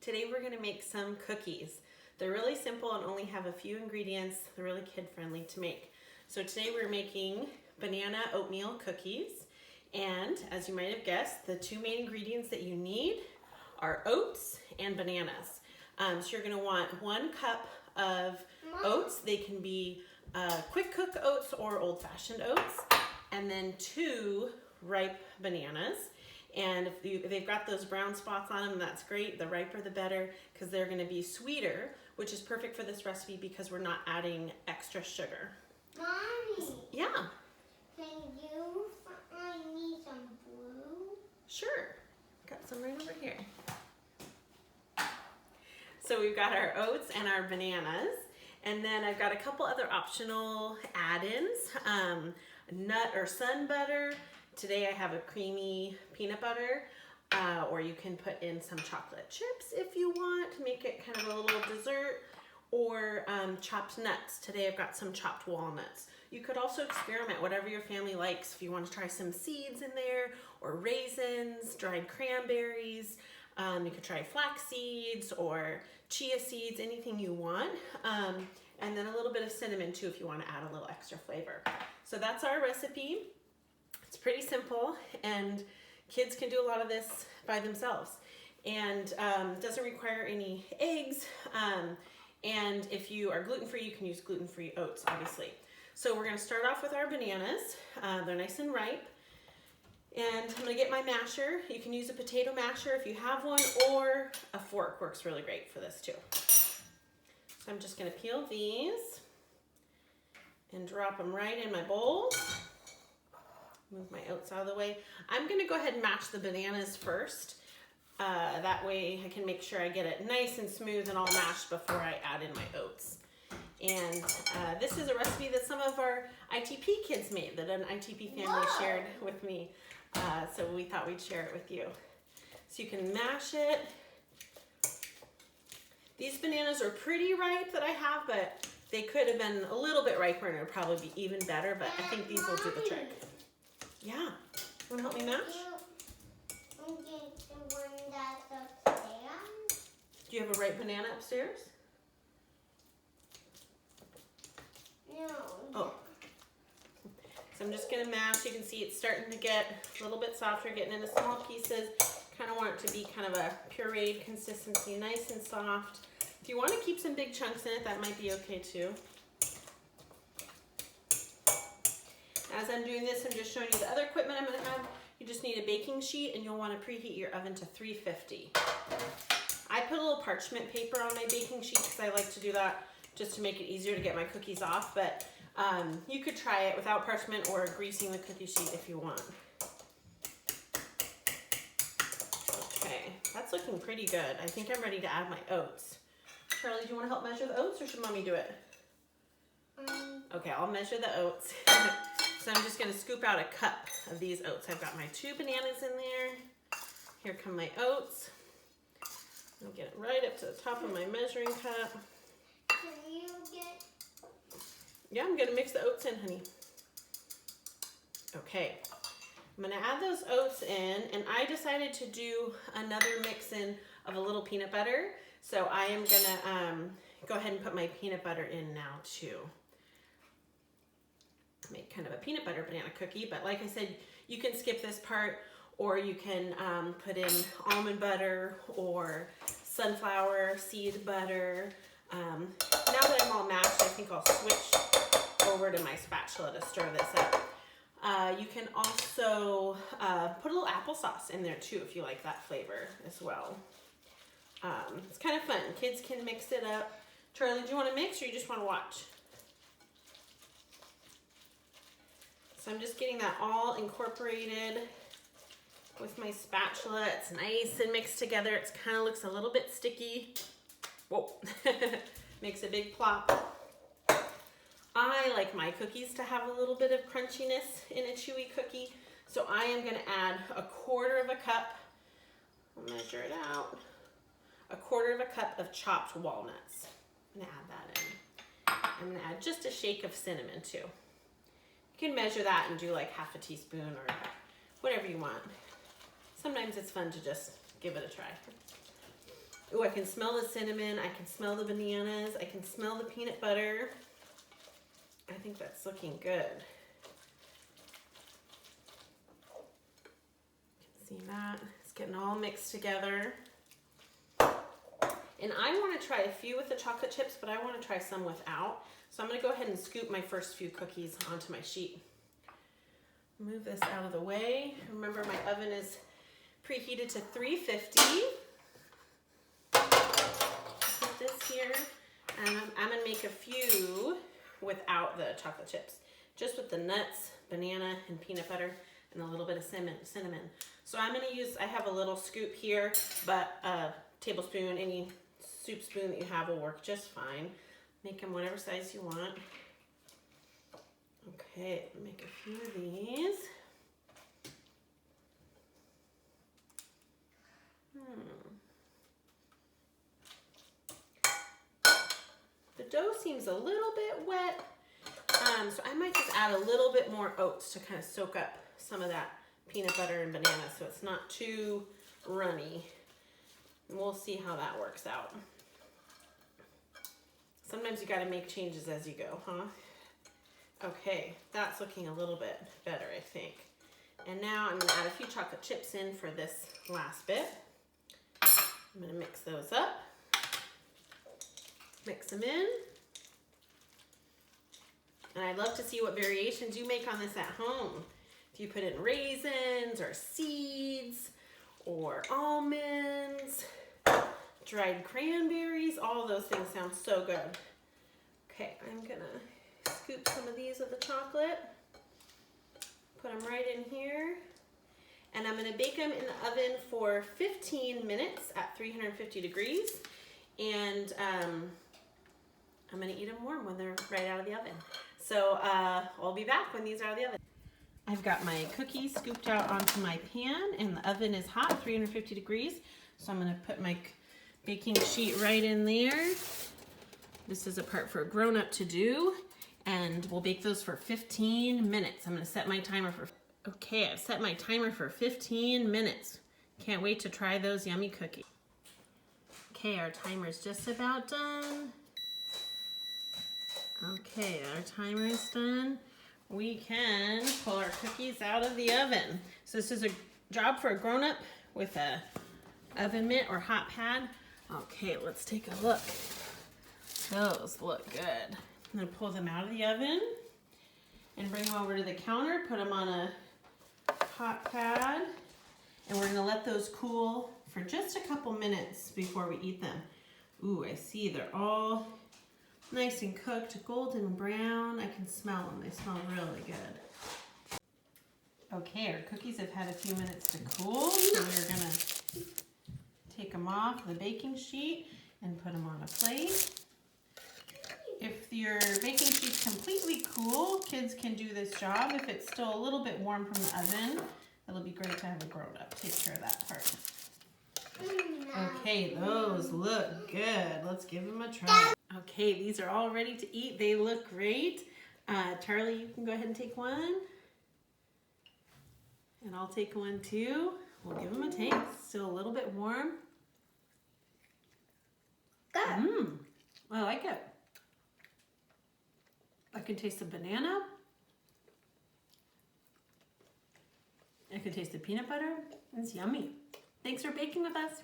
Today we're gonna make some cookies. They're really simple and only have a few ingredients. They're really kid-friendly to make. So today we're making banana oatmeal cookies. And as you might have guessed, the two main ingredients that you need are oats and bananas. So you're gonna want 1 cup of oats. They can be quick cook oats or old-fashioned oats. And then 2 ripe bananas. And if they've got those brown spots on them, that's great. The riper the better, because they're gonna be sweeter, which is perfect for this recipe because we're not adding extra sugar. Mommy. Yeah. I need some blue. Sure. Got some right over here. So we've got our oats and our bananas. And then I've got a couple other optional add-ins. Nut or sun butter. Today I have a creamy peanut butter, or you can put in some chocolate chips if you want to make it kind of a little dessert, or chopped nuts. Today I've got some chopped walnuts. You could also experiment, whatever your family likes. If you want to try some seeds in there, or raisins, dried cranberries, you could try flax seeds or chia seeds, anything you want. And then a little bit of cinnamon too if you want to add a little extra flavor. So that's our recipe. It's pretty simple, and kids can do a lot of this by themselves, and doesn't require any eggs, and if you are gluten-free, you can use gluten-free oats, obviously. So we're going to start off with our bananas. They're nice and ripe, and I'm going to get my masher. You can use a potato masher if you have one, or a fork works really great for this too. So I'm just going to peel these and drop them right in my bowl. Move my oats out of the way. I'm gonna go ahead and mash the bananas first. That way I can make sure I get it nice and smooth and all mashed before I add in my oats. And this is a recipe that some of our ITP kids made, that an ITP family shared with me. So we thought we'd share it with you. So you can mash it. These bananas are pretty ripe that I have, but they could have been a little bit riper and it would probably be even better, but I think these will do the trick. Yeah. Want to help me mash? Do you have a ripe banana upstairs? No. Oh. So I'm just going to mash. You can see it's starting to get a little bit softer, getting into small pieces. Kind of want it to be kind of a pureed consistency, nice and soft. If you want to keep some big chunks in it, that might be okay too. As I'm doing this, I'm just showing you the other equipment I'm going to have. You just need a baking sheet, and you'll want to preheat your oven to 350. I put a little parchment paper on my baking sheet because I like to do that just to make it easier to get my cookies off, but you could try it without parchment or greasing the cookie sheet if you want. Okay, that's looking pretty good. I think I'm ready to add my oats. Charlie, do you want to help measure the oats, or should Mommy do it? Okay, I'll measure the oats. So I'm just going to scoop out a cup of these oats. I've got my 2 bananas in there. Here come my oats. I'll get it right up to the top of my measuring cup. Can you get... Yeah, I'm going to mix the oats in, honey. Okay. I'm going to add those oats in, and I decided to do another mix-in of a little peanut butter. So I am going to go ahead and put my peanut butter in now, too. Make kind of a peanut butter banana cookie, but like I said, you can skip this part, or you can put in almond butter or sunflower seed butter. Now that I'm all mashed, I think I'll switch over to my spatula to stir this up. You can also put a little applesauce in there too if you like that flavor as well. It's kind of fun. Kids can mix it up. Charlie, do you want to mix, or you just want to watch? So I'm just getting that all incorporated with my spatula. It's nice and mixed together. It kind of looks a little bit sticky. Whoa, makes a big plop. I like my cookies to have a little bit of crunchiness in a chewy cookie. So I am gonna add 1/4 cup, I'll measure it out, 1/4 cup of chopped walnuts. I'm gonna add that in. I'm gonna add just a shake of cinnamon too. You can measure that and do like 1/2 teaspoon or whatever you want. Sometimes it's fun to just give it a try. Ooh, I can smell the cinnamon, I can smell the bananas, I can smell the peanut butter. I think that's looking good. See that? It's getting all mixed together. And I want to try a few with the chocolate chips, but I want to try some without. So I'm going to go ahead and scoop my first few cookies onto my sheet. Move this out of the way. Remember, my oven is preheated to 350. Put this here. And I'm going to make a few without the chocolate chips. Just with the nuts, banana, and peanut butter, and a little bit of cinnamon. So I'm going to use, I have a little scoop here, but a tablespoon, any soup spoon that you have will work just fine. Make them whatever size you want. Okay, make a few of these. The dough seems a little bit wet, so I might just add a little bit more oats to kind of soak up some of that peanut butter and banana so it's not too runny. And we'll see how that works out. Sometimes you got to make changes as you go, huh? Okay, that's looking a little bit better, I think. And now I'm going to add a few chocolate chips in for this last bit. I'm going to mix those up. Mix them in. And I'd love to see what variations you make on this at home. If you put in raisins or seeds or almonds, dried cranberries, all those things sound so good. Okay, I'm gonna scoop some of these of the chocolate, put them right in here, and I'm gonna bake them in the oven for 15 minutes at 350 degrees, and I'm gonna eat them warm when they're right out of the oven. So I'll be back when these are out of the oven. I've got my cookies scooped out onto my pan, and the oven is hot, 350 degrees. So I'm gonna put my baking sheet right in there. This is a part for a grown-up to do, and we'll bake those for 15 minutes. I'm gonna set my timer for, okay, I've set my timer for 15 minutes. Can't wait to try those yummy cookies. Okay, our timer's just about done. Okay, our timer is done. We can pull our cookies out of the oven. So this is a job for a grown-up with a oven mitt or hot pad. Okay, let's take a look. Those look good. I'm gonna pull them out of the oven and bring them over to the counter, put them on a hot pad, and we're gonna let those cool for just a couple minutes before we eat them. Ooh, I see they're all nice and cooked, golden brown. I can smell them. They smell really good. Okay, our cookies have had a few minutes to cool, so we're gonna take them off the baking sheet and put them on a plate. If your baking sheet's completely cool, kids can do this job. If it's still a little bit warm from the oven, it'll be great to have a grown-up take care of that part. Okay, those look good. Let's give them a try. Okay, these are all ready to eat. They look great. Charlie, you can go ahead and take one. And I'll take one too. We'll give them a taste. Still a little bit warm. Good. I like it. I can taste the banana. I can taste the peanut butter. It's yummy. Thanks for baking with us.